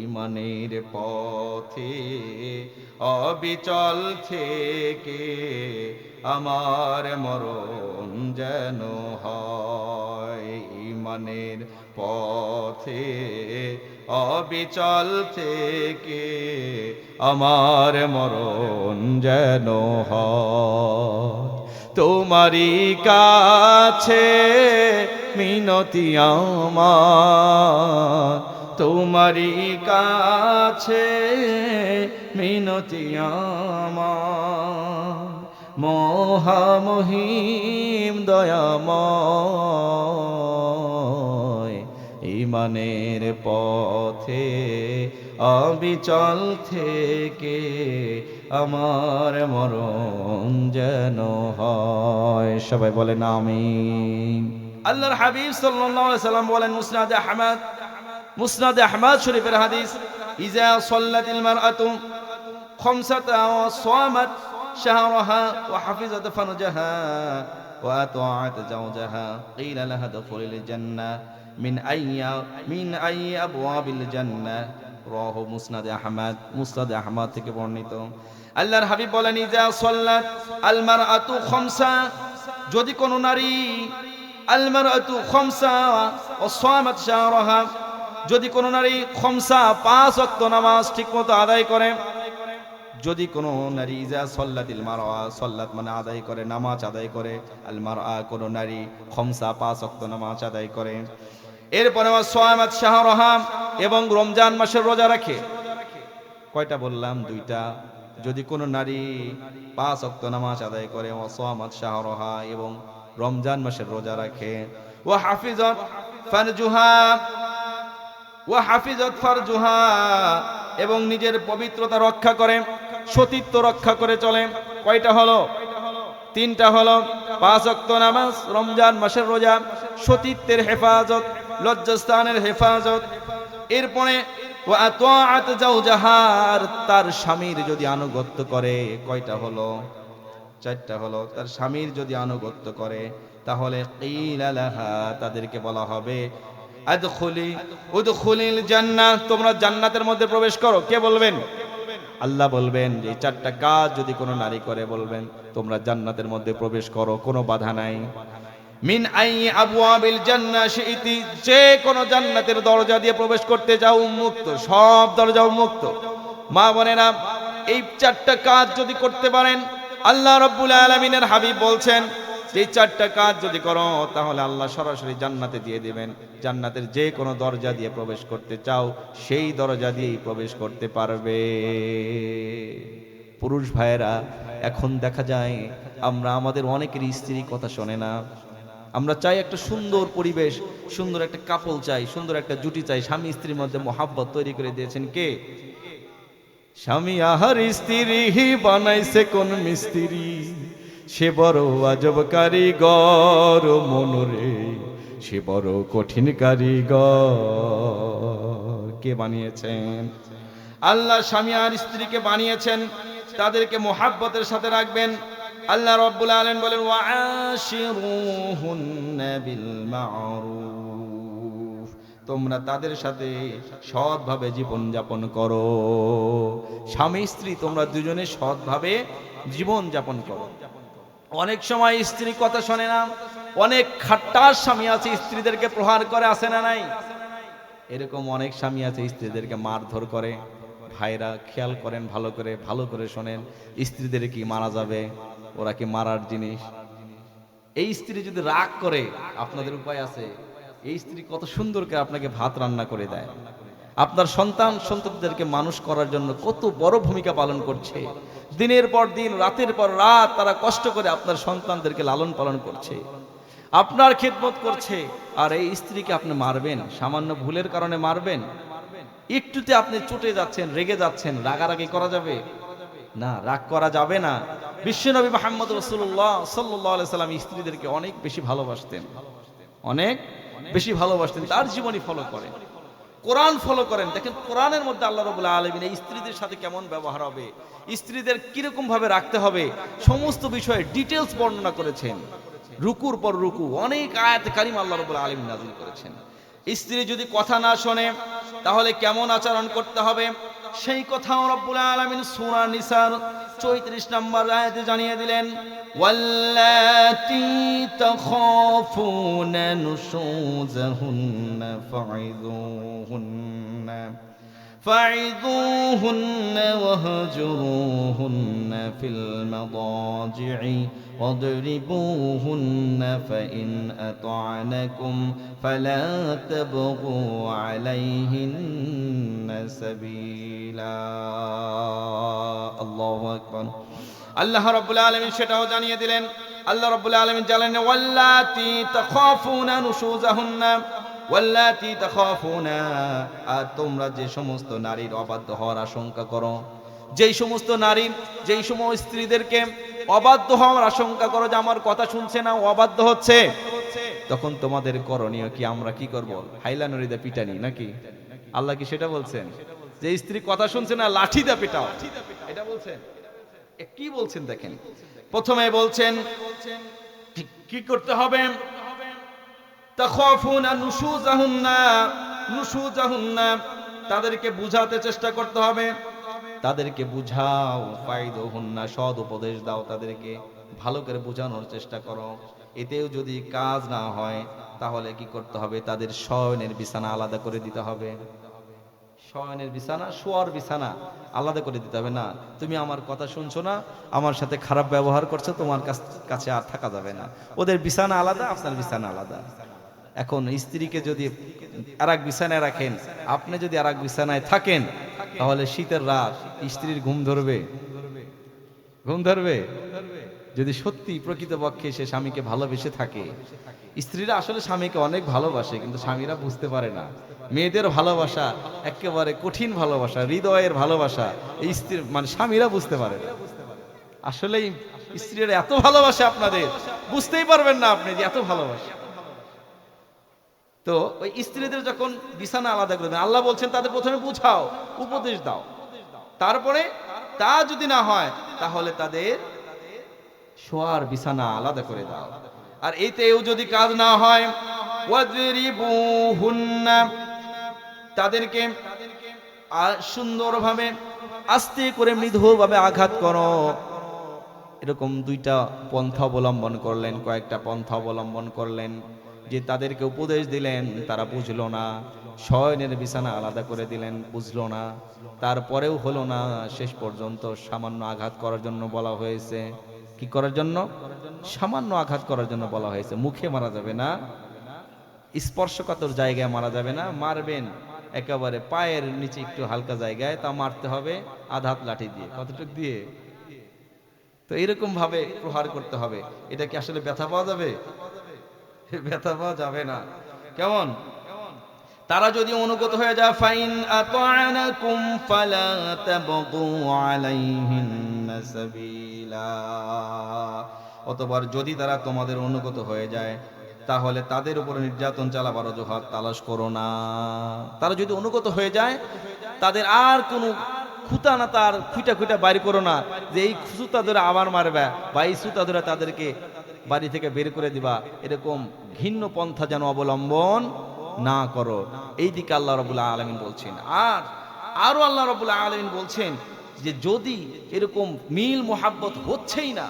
ইমানের পথে অবিচল থেকে আমার মরণ যেন হয়। ইমানের পথে অবিচল থেকে আমার মরণ যেন হয়। তোমারই কাছে মিনতি আমার, তোমারই কাছে মিনতি আমার, মহামহিম দয়াময়। ইমানের পথে অবিচল থেকে আমার মরণ যেন হয়। সবাই বলেন আমিন। আল্লাহর হাবিব সাল্লাল্লাহু আলাইহি সাল্লাম বলেন, মুসনাদে আহমদ শরীফের হাদিস, ইজা সাল্লাতিল মারআতু খামসাতা ওয়া সামাত শাহরাহা ওয়া হাফিজাত ফারজাহা ওয়া আতাআত যাওজাহা ক্বিলা লাহা দুখুলিল জান্নাহ মিন আইয়ি আবওয়াবিল জান্নাহ। রাহু মুসনাদে আহমদ থেকে বর্ণিত। আল্লাহর হাবিব বলেন, ইজা সাল্লাত আল মারআতু খামসা, যদি কোন নারী আল মারআতু খামসা ওয়া সামাত শাহরাহা, যদি কোন নারী খামসা 5 ওয়াক্ত নামাজ ঠিকমতো আদায় করে, যদি কোন নারী ইজা সাল্লাতিল মারআ, সাল্লাত মানে আদায় করে, নামাজ আদায় করে, আল মারআ কোন নারী খামসা 5 ওয়াক্ত নামাজ আদায় করে, এরপরে সামাত শাহরাহা এবং রমজান মাসের রোজা রাখে। কয়টা বললাম? 2টা। যদি কোন নারী 5 ওয়াক্ত নামাজ আদায় করে, সামাত শাহরাহা এবং রমজান মাসের রোজা রাখে, ওয়া হাফিজাত ফারজুহা এবং নিজের পবিত্রতা রক্ষা করে, সতীত্ব রক্ষা করে চলে। কয়টা হলো? 3টা হলো। 5 ওয়াক্ত নামাজ, রমজান মাসের রোজা, সতীত্বের হেফাজত, লজ্জাস্থানের হেফাজত। এরপরে ওয়া আতাআত যাওজাহার, তার স্বামীর যদি আনুগত্য করে। কয়টা হলো? 4টা হলো। তার স্বামীর যদি আনুগত্য করে, তাহলে ক্বিলা লাহা, তাদেরকে বলা হবে উদখুলিল জান্নাহ, তোমরা জান্নাতের মধ্যে প্রবেশ করো। কে বলবেন? আল্লাহ বলবেন যে 4টা কাজ যদি কোনো নারী করে, বলবেন তোমরা জান্নাতের মধ্যে প্রবেশ করো, কোনো বাধা নাই। মিন আইয়ি আবওয়াবিল জান্নাহ শিইতি, যে কোনো জান্নাতের দরজা দিয়ে প্রবেশ করতে যাও, উন্মুক্ত, সব দরজা উন্মুক্ত। মা বোনেরা, এই 4টা কাজ যদি করতে পারেন, আল্লাহ রাব্বুল আলামিনের হাবিব বলছেন যে 4টা কাজ যদি করো, তাহলে আল্লাহ সরাসরি জান্নাতে দিয়ে দিবেন। জান্নাতের যে কোনো দরজা দিয়ে প্রবেশ করতে চাও, সেই দরজা দিয়েই প্রবেশ করতে পারবে। পুরুষ ভাইয়েরা, এখন দেখা যায় আমরা আমাদের অনেকের স্ত্রীর কথা শোনে না। আমরা চাই একটা সুন্দর পরিবেশ, সুন্দর একটা কাপল চাই, সুন্দর একটা জুটি চাই। স্বামী স্ত্রীর মধ্যে মহাব্বত তৈরি করে দিয়েছেন কে? স্বামী আহার স্ত্রী বানাইছে কোন মিস্ত্রি, সে বড় আজব কারিগর মনরে, সে বড় কঠিন কারিগর। কে বানিয়েছেন? আল্লাহ স্বামী আর স্ত্রীকে বানিয়েছেন, তাদেরকে মহাব্বতের সাথে রাখবেন। আল্লাহ রাব্বুল আলামিন বলেন, ওয়াআশিরুহুন্না বিল মা'রুফ, তোমরা তাদের সাথে সৎভাবে জীবন যাপন করো। স্বামী স্ত্রী তোমরা দুজনে সৎভাবে জীবন যাপন করো। অনেক সময় স্ত্রী কথা শোনে না, অনেক খাট্টার স্বামী আছে, স্ত্রীদেরকে প্রহার করে, আছে না নাই? এরকম অনেক স্বামী আছে, স্ত্রীদেরকে মারধর করে। ভাইরা খেয়াল করেন, ভালো করে শোনেন, স্ত্রীদের কি মারা যাবে? ওরা কি মারার জিনিস? এই স্ত্রী যদি রাগ করে, আপনাদের উপায় আছে। এই স্ত্রী কত সুন্দর করে আপনাকে ভাত রান্না করে দেয়, আপনার সন্তানদেরকে মানুষ করার জন্য কত বড় ভূমিকা পালন করছে। দিনের পর দিন, রাতের পর রাত তারা কষ্ট করে আপনার সন্তানদেরকে লালন পালন করছে, আপনার খেদমত করছে। আর এই স্ত্রীকে আপনি মারবেন, সামান্য ভুলের কারণে মারবেন? একটুতে আপনি চটে যাচ্ছেন, রেগে যাচ্ছেন, রাগারাগি করা যাবে না, রাগ করা যাবে না। বিশ্বনবী মুহাম্মদ রাসূলুল্লাহ সাল্লাল্লাহু আলাইহি সাল্লাম স্ত্রীদেরকে অনেক বেশি ভালোবাসতেন, অনেক বেশি ভালোবাসতেন। তার জীবনী ফলো করেন, কোরআন ফলো করেন। দেখেন কোরআনের মধ্যে আল্লাহ রাব্বুল আলামিন এই স্ত্রীদের সাথে কেমন ব্যবহার হবে, স্ত্রীদের কিরকম ভাবে রাখতে হবে, সমস্ত বিষয়ে ডিটেলস বর্ণনা করেছেন। রুকুর পর রুকু অনেক আয়াত কারিমা আল্লাহ রাব্বুল আলামিন নাযিল করেছেন। স্ত্রী যদি কথা না শোনে তাহলে কেমন আচরণ করতে হবে সেই কথাও রব্বুল আলামিন সূরা নিসার 34 নম্বর আয়াতে জানিয়ে দিলেন ওয়াল্লাতী তাখাফুনা নুশুযাহুন্না فعظوهن واهجروهن في المضاجع واضربوهن فإن أطعنكم فلا تبغوا عليهن سبيلا الله أكبر আল্লাহ রাব্বুল আলামিন সেটাও জানিয়ে দিলেন আল্লাহ রাব্বুল আলামিন জানেন ওয়াল্লাতী তাখাফুনা নুশুযাহুন্না ওয়াল্লাতী তাখাফুনা আর তোমরা যে সমস্ত নারীর অবাধ্য হওয়ার আশঙ্কা করো যেই সমস্ত নারী যেই সমস্ত স্ত্রীদেরকে অবাধ্য হওয়ার আশঙ্কা করো যে আমার কথা শুনছে না অবাধ্য হচ্ছে তখন তোমাদের করণীয় কি আমরা কি করব হাইলা নড়িদা পিটানি নাকি আল্লাহ কি সেটা বলছেন যে স্ত্রী কথা শুনছে না লাঠি দা পিটাও এটা বলছেন কি বলছেন দেখেন প্রথমে বলছেন কি করতে হবে তাখাফুনা নুশুযাহুন্না তাদেরকে বুঝাতে চেষ্টা করতে হবে তাদেরকে বুঝাও ফাইদুহুন্না সদ উপদেশ দাও তাদেরকে ভালো করে বোঝানোর চেষ্টা করো এতেও যদি কাজ না হয় তাহলে কি করতে হবে তাদের শয়নের বিছানা আলাদা করে দিতে হবে শয়নের বিছানা শোয়ার বিছানা আলাদা করে দিতে হবে না তুমি আমার কথা শুনছো না আমার সাথে খারাপ ব্যবহার করছো তোমার কাছে আর থাকা যাবে না ওদের বিছানা আলাদা আপনার বিছানা আলাদা এখন স্ত্রীকে যদি আরেক বিছানায় রাখেন আপনি যদি আরেক বিছানায় থাকেন তাহলে শীতের রাত স্ত্রীর ঘুম ধরবে যদি সত্যি প্রকৃতপক্ষে সে স্বামীকে ভালোবেসে থাকে স্ত্রীরা আসলে স্বামীকে অনেক ভালোবাসে কিন্তু স্বামীরা বুঝতে পারে না মেয়েদের ভালোবাসা একেবারে কঠিন ভালোবাসা হৃদয়ের ভালোবাসা এই স্ত্রী মানে স্বামীরা বুঝতে পারে না আসলে স্ত্রীরা এত ভালোবাসে আপনাদের বুঝতেই পারবেন না আপনি যে এত ভালোবাসে তো ওই স্ত্রীদের যখন বিছানা আলাদা করে দেন আল্লাহ বলছেন তাদের প্রথমে বুঝাও উপদেশ দাও তারপরে তা যদি না হয় তাহলে তাদের শোয়ার বিছানা আলাদা করে দাও আর এতেও যদি কাজ না হয় ওয়াজরিবুহুন্না তাদেরকে সুন্দরভাবে আস্তে করে মৃদুভাবে আঘাত করো এরকম দুইটা পন্থা অবলম্বন করলেন কয়েকটা পন্থা অবলম্বন করলেন যে তাদেরকে উপদেশ দিলেন তারা বুঝলো না শয়নের বিছানা আলাদা করে দিলেন বুঝলো না তারপরেও হলো না শেষ পর্যন্ত সামান্য আঘাত করার জন্য বলা হয়েছে কি করার জন্য সামান্য আঘাত করার জন্য বলা হয়েছে মুখে মারা যাবে না স্পর্শকাতর জায়গায় মারা যাবে না মারবেন একেবারে পায়ের নিচে একটু হালকা জায়গায় তা মারতে হবে আঘাত লাঠি দিয়ে কতটুক দিয়ে তো এরকম ভাবে প্রহার করতে হবে এটা কি আসলে ব্যথা পাওয়া যাবে ব্যথা পাওয়া যাবে না কেমন তারা যদি অনুগত হয়ে যায় ফাইন আতা'নাকুম ফালা তাবগু আলাইহিন্না সাবিলা অতঃপর যদি তারা তোমাদের অনুগত হয়ে যায় তাহলে তাদের উপর নির্যাতন চালাবার অজুহাত তালাশ করো না তারা যদি অনুগত হয়ে যায় তাদের আর কোনো খুঁটা না তার খুঁটা বাইর করো না যে এই সুতা ধরে আবার মারবে বা এই সুতা ধরে তাদেরকে বাড়ি থেকে বের করে দিবা এরকম ঘিন্ন পন্থা যেন অবলম্বন না করো এই দিকে আল্লাহ রাব্বুল আলামিন বলছেন আর আরো আল্লাহ রাব্বুল আলামিন বলছেন যে যদি এরকম মিল মোহাব্বত হচ্ছেই না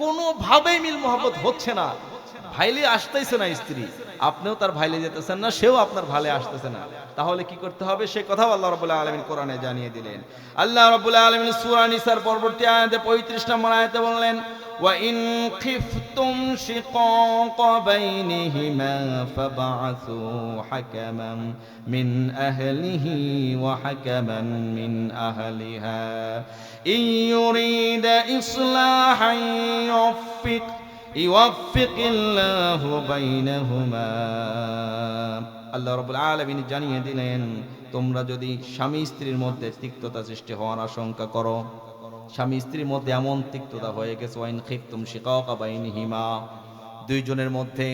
কোনোভাবেই মিল মোহাব্বত হচ্ছে না ভাইলে আসতেছে না স্ত্রী আপনিও তার ভাইলে যেতেছেন না সেও আপনার ভালে আসতেছে না তাহলে কি করতে হবে সে কথাও আল্লাহ রাব্বুল আলামিন কোরআনে জানিয়ে দিলেন আল্লাহ রাব্বুল আলামিন সূরা নিসার পরবর্তী আয়াতে 35 নম্বর আয়াতে বললেন وَإِنْ خِفْتُمْ شِقَاقَ بَيْنِهِمَا فَابْعَثُوا حَكَمًا مِنْ أَهْلِهِ وَحَكَمًا مِنْ أَهْلِهَا إِنْ يُرِيدَ إِصْلَاحًا يُوَفِّقِ اللَّهُ بَيْنَهُمَا আল্লাহ রাব্বুল আলামিন জানিয়ে দিলেন তোমরা যদি স্বামী স্ত্রীর মধ্যে তিক্ততা সৃষ্টি হওয়ার আশঙ্কা করো স্বামী স্ত্রীর মধ্যে এমন তিক্ততা হয়ে গেছে ওয়াইন খিফতুম শিকাকা বাইনিহিমা দুইজনের মধ্যে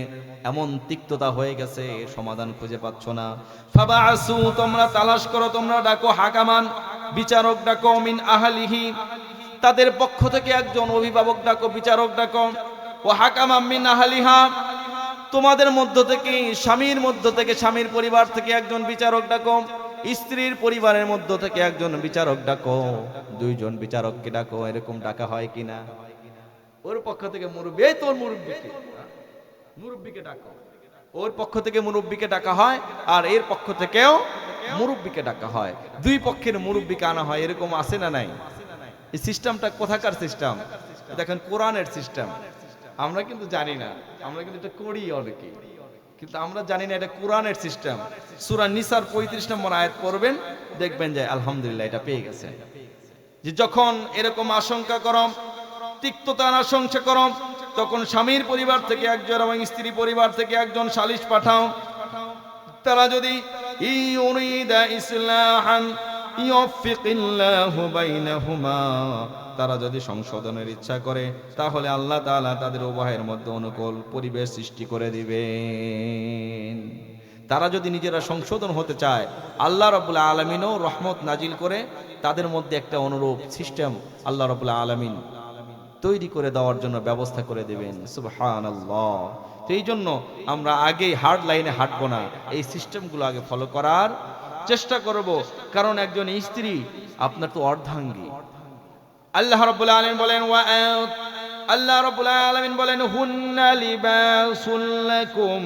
এমন তিক্ততা হয়ে গেছে সমাধান খুঁজে পাচ্ছ না ফাবাসু তোমরা তালাশ করো তোমরা ডাকো হাকামান বিচারক ডাকো মিন আহলিহি তাদের পক্ষ থেকে একজন অভিভাবক ডাকো বিচারক ডাকো ও হাকামান মিন আহলিহা তোমাদের মধ্য থেকে স্বামীর মধ্য থেকে, স্বামীর পরিবার থেকে একজন বিচারক ডাকো, স্ত্রীর পরিবারের মধ্য থেকে একজন বিচারক ডাকো, দুইজন বিচারককে ডাকো। এরকম ডাকা হয় কিনা? ওর পক্ষ থেকে মুরব্বী, এই তোর মুরব্বীকে ডাকো। ওর পক্ষ থেকে মুরব্বীকে ডাকা হয়, আর এর পক্ষ থেকেও মুরব্বীকে ডাকা হয়। দুই পক্ষের মুরব্বীকে আনা হয়। এরকম আছে না নাই? এই সিস্টেমটা কোথাকার সিস্টেম? দেখেন কোরআনের সিস্টেম। আমরা কিন্তু জানি না, আমরা কিন্তু এটা করি অনেকে, কিন্তু আমরা জানি না এটা কোরআনের সিস্টেম। সূরা নিসার 35 নম্বর আয়াত পড়বেন, দেখবেন যে আলহামদুলিল্লাহ এটা পেয়ে গেছে। যে যখন এরকম আশঙ্কা করম, তিক্ততার আশঙ্কা করম, তখন স্বামীর পরিবার থেকে একজন এবং স্ত্রী পরিবার থেকে একজন সালিশ পাঠাও। তারা যদি ইউরিদা ইসলাহান ইউফিকিল্লাহু বাইনাহুমা, তারা যদি সংশোধনের ইচ্ছা করে, তাহলে আল্লাহ তাআলা তাদের উভয়ের মধ্যে অনুকূল পরিবেশ সৃষ্টি করে দিবেন। তারা যদি নিজেরা সংশোধন হতে চায়, আল্লাহ রাব্বুল আলামিনও রহমত নাজিল করে তাদের মধ্যে একটা অনুরূপ সিস্টেম আল্লাহ রাব্বুল আলামিন তৈরি করে দেওয়ার জন্য ব্যবস্থা করে দেবেন। সুবহানাল্লাহ। তো এই জন্য আমরা আগে হার্ড লাইনে হাঁটবো না, এই সিস্টেমগুলো আগে ফলো করার চেষ্টা করব। কারণ একজন স্ত্রী আপনার তো অর্ধাঙ্গী। আল্লাহ রাব্বুল আলামিন বলেন হুন্না লিবাসুল লাকুম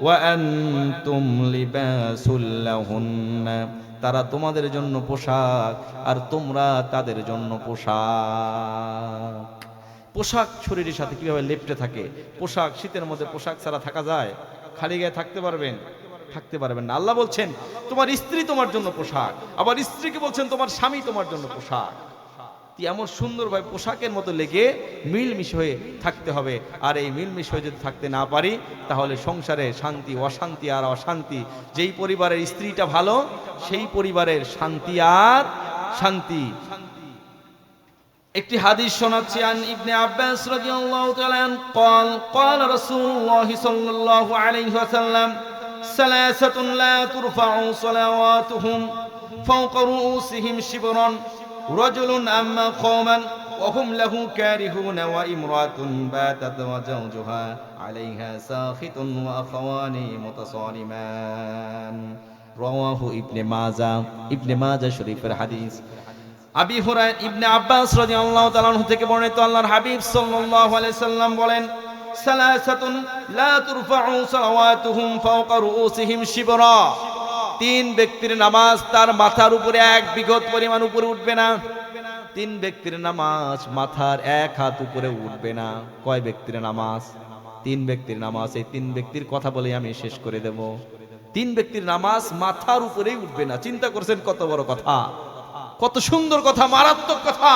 ওয়া আনতুম লিবাসুল লাহুন্না, তারা তোমাদের জন্য পোশাক আর তোমরা তাদের জন্য পোশাক। পোশাক শরীরের সাথে কিভাবে লেপ্টে থাকে। পোশাক, শীতের মধ্যে পোশাক ছাড়া থাকা যায়? খালি গায়ে থাকতে পারবেন? থাকতে পারবেন না। আল্লাহ বলছেন তোমার স্ত্রী তোমার জন্য পোশাক, আবার স্ত্রীকে বলছেন তোমার স্বামী তোমার জন্য পোশাক। এমন সুন্দরভাবে পোশাকের মতো লেগে মিলমিশ হয়ে থাকতে হবে। আর এই মিলমিশ হয়ে যদি থাকতে না পারি, তাহলে সংসারে শান্তি, অশান্তি আর অশান্তি। যেই পরিবারের স্ত্রীটা ভালো, সেই পরিবারের শান্তি আর শান্তি। একটি হাদিস শোনাচ্ছি, আন ইবনে আব্বাস রাদিয়াল্লাহু তাআলা قال قال رسول الله صلى الله عليه وسلم ثلاثة لا ترفع صلواتهم فوق رؤوسهم شبرا رجل أما قوما وهم له كارهون وامرأة باتت وزوجها عليها ساخط وأخوان متصارمان رواه ابن ماجه। ইবনে মাজাহ শরীফের হাদিস। আবি হুরায়রা ইবনে আব্বাস রাদিয়াল্লাহু তাআলা আনহু থেকে বর্ণিত, আল্লাহর হাবিব সাল্লাল্লাহু আলাইহি সাল্লাম বলেন, সালাসাতুন লা তুরফাউ সালাওয়াতুহুম ফাওকা রুউসিহিম শিবরা, তিন ব্যক্তির নামাজ তার মাথার উপরে এক বিঘত পরিমাণ উপরে উঠবে না। তিন ব্যক্তির নামাজ মাথার এক হাত উপরে উঠবে না। কয় ব্যক্তির নামাজ? তিন ব্যক্তির নামাজ। এই তিন ব্যক্তির কথা বলে আমি শেষ করে দেব। তিন ব্যক্তির নামাজ মাথার উপরেই উঠবে না। চিন্তা করছেন কত বড় কথা, কত সুন্দর কথা, মারাত্মক কথা,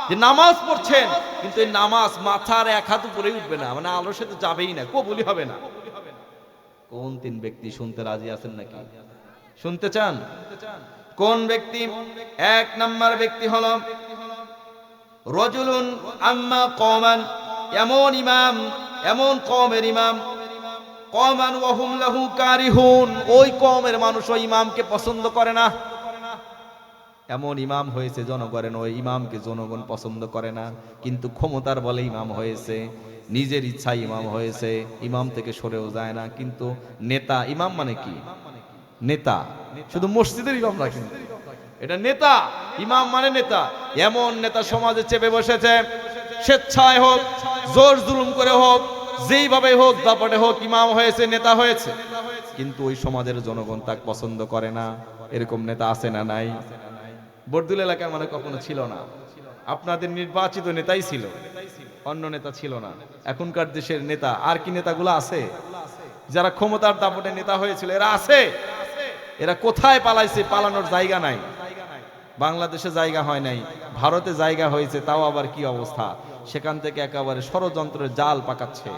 যে নামাজ পড়ছেন কিন্তু এই নামাজ মাথার এক হাত উপরেই উঠবে না, মানে আলোর সাথে যাবেই না, কবুলই হবে না। কোন তিন ব্যক্তি? শুনতে রাজি আছেন নাকি? শুনতে চান? কোন ব্যক্তি? এক নাম্বার ব্যক্তি হলো রজুলুন আম্মা কওমান, এমন ইমাম, এমন কওমের ইমাম, কওমান ওয়া হুম লাহু কারিহুন, ওই কওমের মানুষ ওই ইমামকে পছন্দ করে না। এমন ইমাম হয়েছে জনগণের, ওই ইমামকে জনগণ পছন্দ করে না, কিন্তু ক্ষমতার বলে ইমাম হয়েছে, নিজের ইচ্ছায় ইমাম হয়েছে, ইমাম থেকে সরেও যায় না। কিন্তু নেতা, ইমাম মানে কি? নেতা। শুধু মসজিদের ইমাম না, কিন্তু এটা নেতা। ইমাম মানে নেতা। এমন নেতা সমাজে চেপে বসেছে, স্বেচ্ছায় হোক, জোর জুলুম করে হোক, যেইভাবে হোক, দাপটে হোক, ইমাম হয়েছে, নেতা হয়েছে, কিন্তু ওই সমাজের জনগণ তাকে পছন্দ করে না। এরকম নেতা আছে না নাই? বর্দুল এলাকার মানে কখনো ছিল না। আপনাদের নির্বাচিত নেতাই ছিল, অন্য নেতা ছিল না। এখনকার দেশের নেতা আর কি নেতাগুলো আছে? যারা ক্ষমতার দাপটে নেতা হয়েছিল এরা আছে? এরা কোথায় পালাইছে? পালানোর জায়গা নাই। বাংলাদেশে জায়গা হয় নাই, ভারতে জায়গা হয়েছে, তাও আবার কি অবস্থা! সেখান থেকে একেবারে ষড়যন্ত্রের জাল পাকাচ্ছে।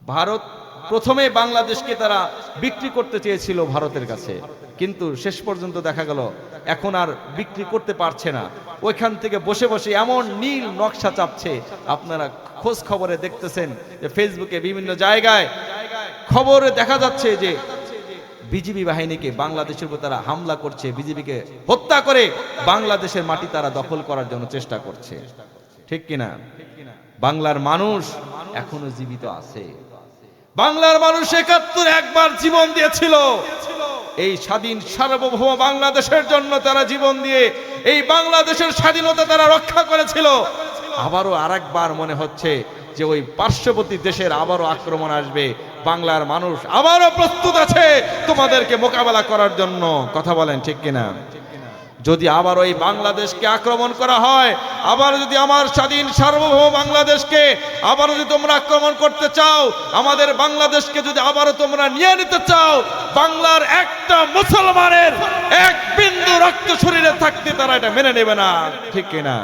ভারত প্রথমে বাংলাদেশকে তারা বিক্রি করতে চেয়েছিল ভারতের কাছে, কিন্তু শেষ পর্যন্ত দেখা গেল এখন আর বিক্রি করতে পারছে না। ওইখান থেকে বসে বসে এমন নীল নকশা চাপছে, আপনারা খোঁজ খবরে দেখতেছেন যে ফেসবুকে বিভিন্ন জায়গায় খবরে দেখা যাচ্ছে যে বিজিবি বাহিনীকে বাংলাদেশের উপর তারা হামলা করছে, বিজিবিকে হত্যা করে বাংলাদেশের মাটি তারা দখল করার জন্য চেষ্টা করছে। ঠিক কিনা? বাংলার মানুষ এখনো জীবিত আছে, বাংলার মানুষ ৭১ একবার জীবন দিয়েছিল। এই স্বাধীন সার্বভৌম বাংলাদেশের জন্য তারা জীবন দিয়ে এই বাংলাদেশের স্বাধীনতা তারা রক্ষা করেছিল। আবারও আরেকবার মনে হচ্ছে যে ওই পার্শ্ববর্তী দেশের আবারও আক্রমণ আসবে, বাংলার মানুষ আবারও প্রস্তুত আছে তোমাদেরকে মোকাবেলা করার জন্য। কথা বলেন ঠিক কিনা? যদি আবার ওই বাংলাদেশকে আক্রমণ করা হয়, আবার যদি আমার স্বাধীন সার্বভৌম বাংলাদেশকে আবার যদি তোমরা আক্রমণ করতে চাও, আমাদের বাংলাদেশকে যদি আবারও তোমরা নিয়ে নিতে চাও, বাংলার একটা মুসলমানের এক বিন্দু রক্ত শরীরে থাকতে তারা এটা মেনে নেবে না। ঠিক কিনা?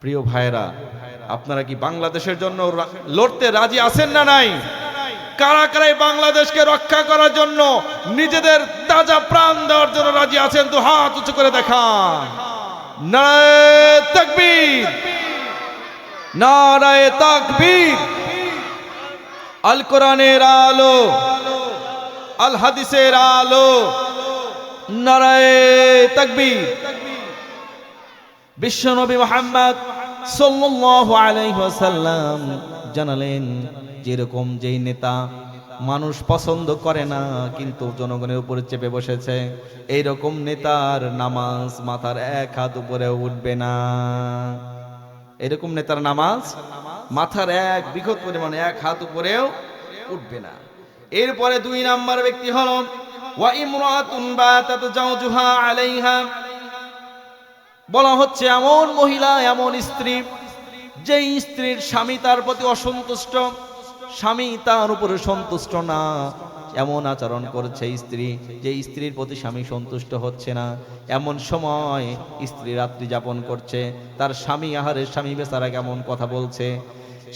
প্রিয় ভাইরা, আপনারা কি বাংলাদেশের জন্য লড়তে রাজি আছেন না নাই? কারা কারা বাংলাদেশকে রক্ষা করার জন্য নিজেদের তাজা প্রাণ দেওয়ার জন্য রাজি আছেন? তো হাত উঁচু করে দেখান। নারায়ে তাকবীর, নারায়ে তাকবীর। আল কোরআনের আলো, আল হাদিসের আলো, নারায়ে তাকবীর। বিশ্বনবী মুহাম্মদ সাল্লাল্লাহু আলাইহি ওয়াসাল্লাম জানালেন, যেরকম যেই নেতা মানুষ পছন্দ করে না কিন্তু জনগণের উপরে চেপে বসেছে, এইরকম নেতার নামাজ মাথার এক হাত উপরে উঠবে না। এরকম নেতার নামাজ মাথার এক বিঘত পরিমাণে এক হাত উপরেও উঠবে না। এরপরে ২ নাম্বার ব্যক্তি হলো ওয়া ইমরাতুন বাতাত জাওজুহা আলাইহা। বলা হচ্ছে এমন মহিলা, এমন স্ত্রী, যে স্ত্রীর স্বামী তার প্রতি অসন্তুষ্ট, স্বামী তার উপরে সন্তুষ্ট না, এমন আচরণ করছে স্ত্রী, যে স্ত্রীর প্রতি স্বামী সন্তুষ্ট হচ্ছে না। এমন সময় স্ত্রী রাত্রি যাপন করছে, তার স্বামী আহারের স্বামী বেচারা কেমন কথা বলছে।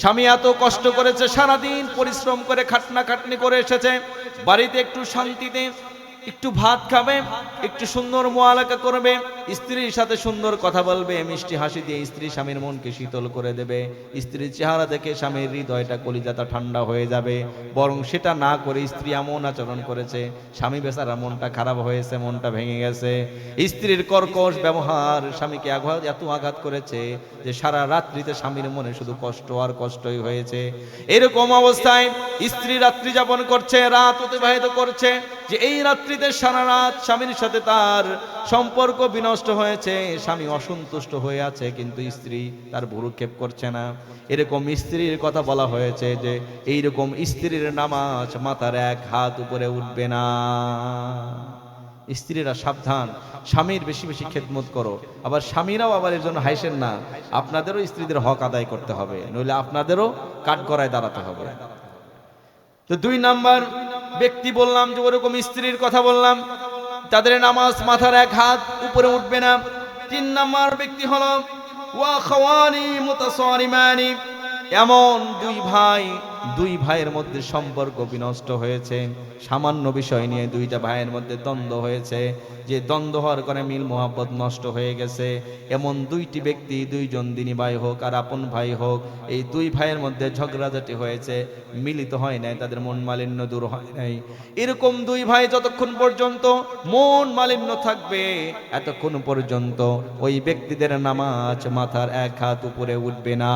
স্বামী এত কষ্ট করেছে, সারাদিন পরিশ্রম করে খাটনি করে এসেছে, বাড়িতে একটু শান্তিতে একটু ভাত খাবে, একটু সুন্দর মুআলাকা করবে, স্ত্রীর সাথে সুন্দর কথা বলবে, মিষ্টি হাসি দিয়ে স্ত্রী স্বামীর মনকে শীতল করে দেবে। স্ত্রীর চেহারা দেখে স্বামীর হৃদয়টা কলিজাটা ঠান্ডা হয়ে যাবে। বরং সেটা না করে স্ত্রী এমন আচরণ করেছে, স্বামী বেচারা মনটা খারাপ হয়েছে, মনটা ভেঙে গেছে। স্ত্রীর কর্কশ ব্যবহার স্বামীকে এত আঘাত করেছে যে সারা রাত্রিতে স্বামীর মনে শুধু কষ্ট আর কষ্টই হয়েছে। এরকম অবস্থায় স্ত্রী রাত্রি যাপন করছে, রাত অতিবাহিত করছে, যে এই রাত্রিতে সারা রাত স্বামীর সাথে তার সম্পর্ক বিনষ্ট হয়েছে, স্বামী অসন্তুষ্ট হয়ে আছে, কিন্তু স্ত্রী তার ভ্রুক্ষেপ করছে না। এরকম স্ত্রীর কথা বলা হয়েছে যে এইরকম স্ত্রীর নামাজ মাথার এক হাত উপরে উঠবে না। স্ত্রীরা সাবধান, স্বামীর বেশি বেশি খেদমত করো। আবার স্বামীরাও আবার এর জন্য হাসেন না, আপনাদেরও স্ত্রীদের হক আদায় করতে হবে, নইলে আপনাদেরও কাঠগড়ায় দাঁড়াতে হবে। তো ২ নাম্বার ব্যক্তি বললাম যে ওরকম স্ত্রীর কথা বললাম, তাদের নামাজ মাথার এক হাত উপরে উঠবে না। ৩ নাম্বার ব্যক্তি হলো ওয়া খাওয়ানি মুতাসারিমানি। এমন দুই ভাইয়ের মধ্যে সম্পর্ক বিনষ্ট হয়েছে, সামান্য বিষয় নিয়ে 2টা ভাইয়ের মধ্যে দ্বন্দ্ব হয়েছে, যে দ্বন্দ্ব হওয়ার কারণে মিল মোহাব্বত নষ্ট হয়ে গেছে। এমন 2টি ব্যক্তি, 2জন দিনী ভাই হোক আর আপন ভাই হোক, এই 2 ভাইয়ের মধ্যে ঝগড়াঝাটি হয়েছে, মিলিত হয় নাই, তাদের মন মালিন্য দূর হয় নাই। এরকম 2 ভাই যতক্ষণ পর্যন্ত মন মালিন্য থাকবে, এতক্ষণ পর্যন্ত ওই ব্যক্তিদের নামাজ মাথার এক হাত উপরে উঠবে না।